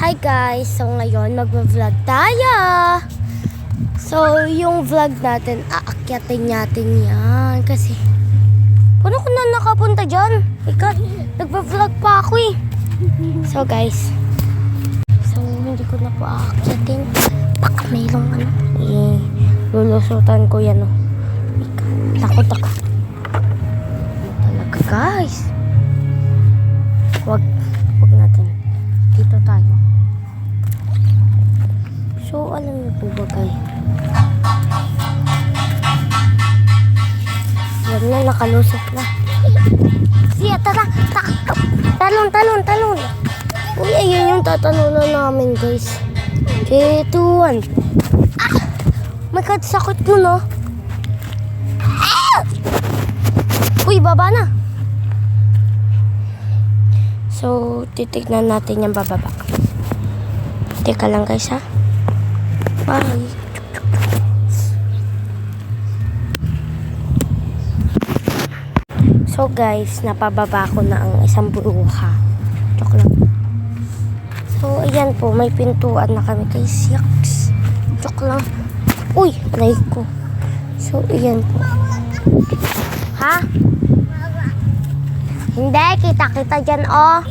Hi guys! So ngayon mag-vlog tayo! So yung vlog natin, aakyatin natin yan. Kasi, paano ko na nakapunta dyan? Ikat, nag-vlog pa ako eh. So guys, so hindi ko na po aakyatin. Baka mayroong ano. Lulusutan ko yan oh. Takot ako. Talaga guys. Wag natin. Dito tayo. So, alam niyo po ba kayo? Yan na, nakalusot na. Siya, tara! Talon! Uy, ayun yung tatalunan namin, guys. 3, 2, 1. Ah! My God, sakit mo, no? Ah! Uy, baba na! So, titignan natin yung bababa. Teka lang, guys, ha? Bye! So guys, napababa ko na ang isang bruha. Joke lang. So ayan po, may pintuan na kami guys. Yucks. Joke lang. Uy, aray ko. So ayan po. Ha? Hindi, kita dyan oh.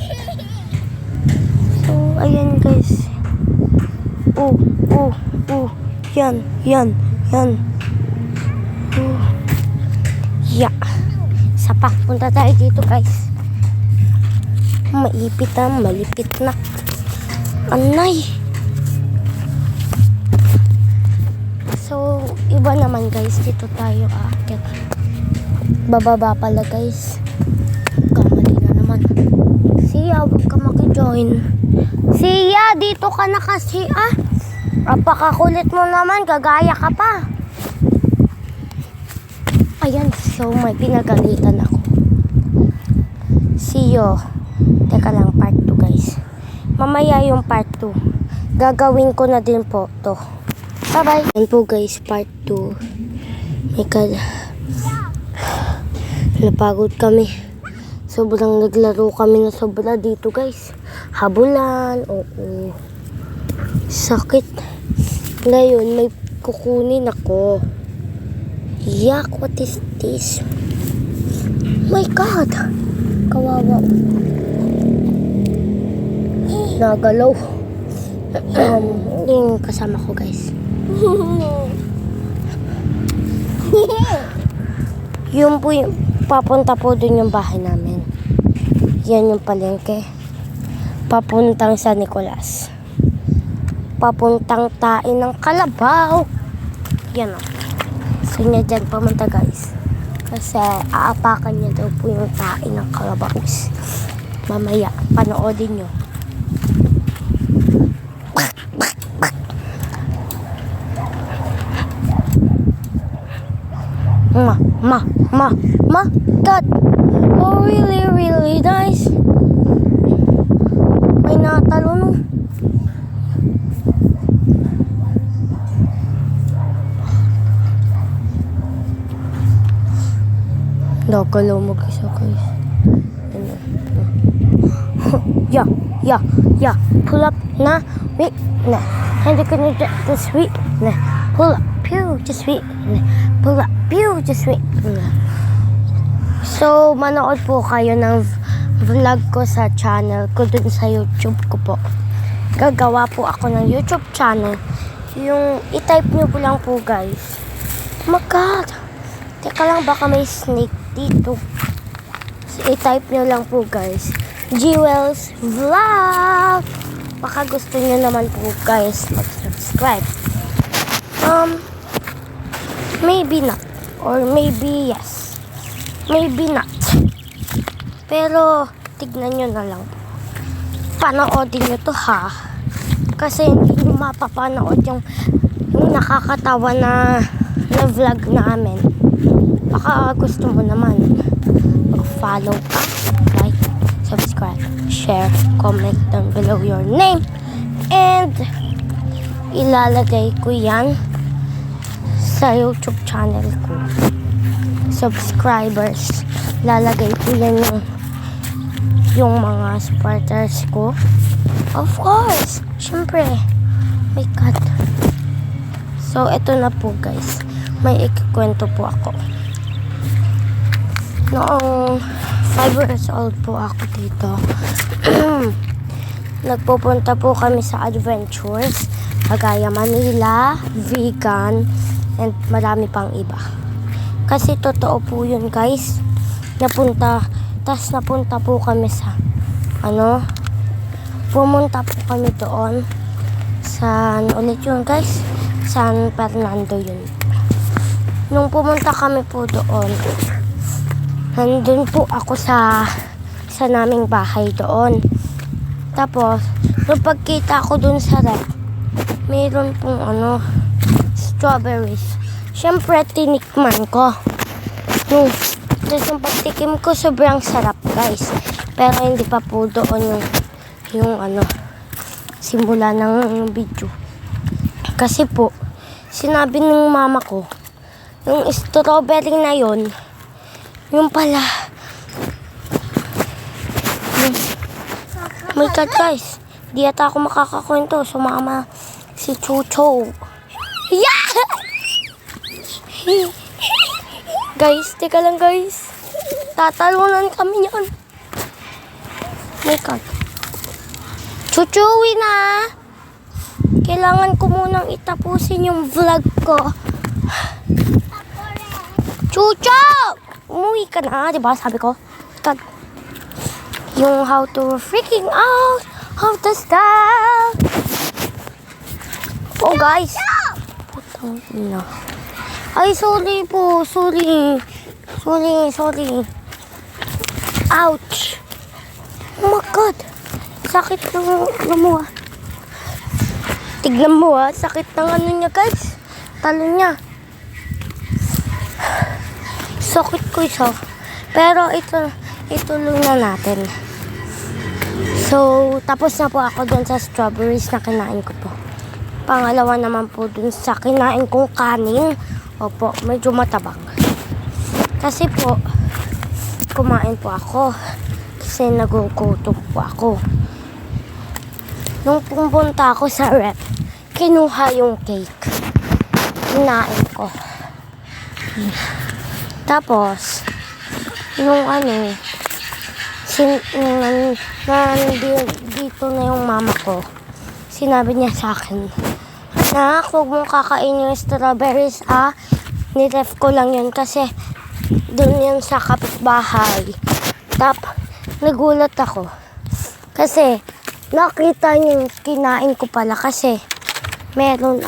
So ayan guys. Yan. Yeah. Sapa, punta tayo dito guys. Maipit na, malipit na. Anay. So, iba naman guys. Dito tayo aakyat. Bababa pala guys. Kamali na naman. Siya, huwag ka maki-join. Siya, dito ka na kasi ah. Apakakulit mo naman, gagaya ka pa. Ayan, so may pinagalitan ako. See you. Teka lang, part 2 guys. Mamaya yung part 2. Gagawin ko na din po to. Bye-bye. Ayan po guys, part 2. My God. Napagod kami. Sobrang naglaro kami na sobra dito guys. Habulan. Oo. Sakit. Ngayon, may kukunin ako. Yak, what is this? My God! Kawawa. Nagalaw. Yung kasama ko, guys. Yung po yung papunta po dun yung bahay namin. Yan yung palengke. Papuntang San Nicolas. Papuntang Tain ng Kalabaw. Yan o. So niya dyan pumunta guys. Kasi aapakan niya daw po yung Tain ng Kalabaw. Mamaya, panoodin nyo. Ma, God. Oh, really nice. May natalo no. Nakalaw mag-isa guys. Yeah. Pull up na. Wait na. Hindi ko na just wait na. Pull up. Pew. Just wait na. Pull up. Pew. Just wait na. So, manood po kayo ng vlog ko sa channel ko dun sa YouTube ko po. Gagawa po ako ng YouTube channel. Yung i-type nyo po lang po guys. Oh my God. Teka lang, baka may snake dito. So, i-type nyo lang po guys. Jewels Vlog. Baka gusto nyo naman po guys mag-subscribe. Maybe not. Or maybe yes. Maybe not. Pero, tignan nyo na lang. Panoodin nyo to ha. Kasi hindi nyo mapapanood yung nakakatawa na vlog namin. Baka gusto mo naman mag-follow ka, like, subscribe, share, comment down below your name, and ilalagay ko yan sa YouTube channel ko. Subscribers, lalagay ko yan yung mga supporters ko Of course. Siyempre. My God. So, eto na po guys. May ikikwento po ako. Noong 5 years old po ako dito. Nagpupunta po kami sa adventures. Kagaya Manila, vegan, and marami pang iba. Kasi totoo po yun guys. Napunta po kami sa pumunta po kami doon. Saan ulit yun guys? San Fernando yun. Nung pumunta kami po doon, nandun po ako sa naming bahay doon. Tapos, nung pagkita ko doon sa rep, mayroon pong strawberries. Siyempre, tinikman ko. Tapos yung pagtikim ko, sobrang sarap guys. Pero hindi pa po doon yung simula ng video. Kasi po, sinabi ng mama ko, yung strawberry na yon, yung pala. My God guys, di ata ako makakakwento. Sumama si Chucho. Yeah! Guys, teka lang guys. Tatalunan kami yan. My God. Chuchuwi na. Kailangan ko munang itapusin yung vlog ko. Chucho! Umuwi ka na, diba? Sabi ko. God. Yung how to freaking out. How to stop. Oh guys. Putang ina. Ay, sorry po. Sorry. Ouch. Oh my God. Sakit ng mo. Tignan mo sakit ng niya guys. Talo niya. Sakit ko isa. Pero ituloy na natin. So, tapos na po ako dun sa strawberries na kinain ko po. Pangalawa naman po dun sa kinain kong kanin. Opo, medyo matabang. Kasi po, kumain po ako. Kasi nagugutom po ako. Nung pumunta ako sa rep, kinuha yung cake. Kinain ko. Tapos, nung dito na yung mama ko, sinabi niya sa akin, "Anak, huwag mong kakain yung strawberries niref ko lang yun kasi dun yan sa kapitbahay." Nagulat ako. Kasi, nakita niyo kinain ko pala kasi meron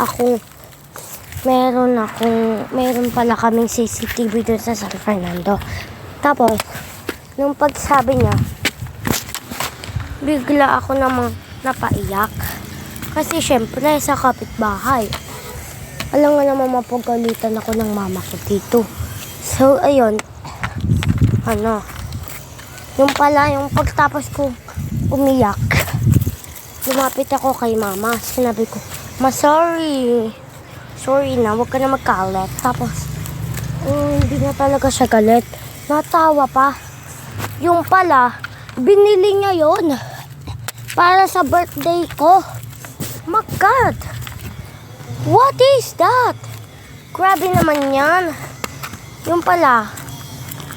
pala kaming CCTV doon sa San Fernando. Tapos, nung pagsabi niya, bigla ako namang napaiyak. Kasi syempre, sa kapitbahay. Alam nga naman mapagalitan ako ng mama ko dito. So, ayun. Yung pagtapos ko umiyak, lumapit ako kay mama. Sinabi ko, "Ma, sorry. Sorry na, huwag ka na magkalat." Tapos, hindi na talaga siya galit. Natawa pa. Yung pala, binili niya yon para sa birthday ko. My God! What is that? Grabe naman yan. Yung pala,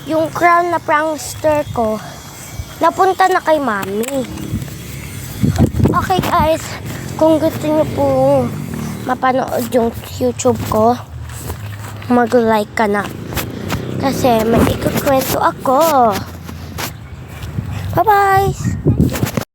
yung crown na prankster ko, napunta na kay mami. Okay guys, kung gusto niyo po mapanood yung YouTube ko, mag-like ka na. Kasi may ikukwento ako. Bye-bye!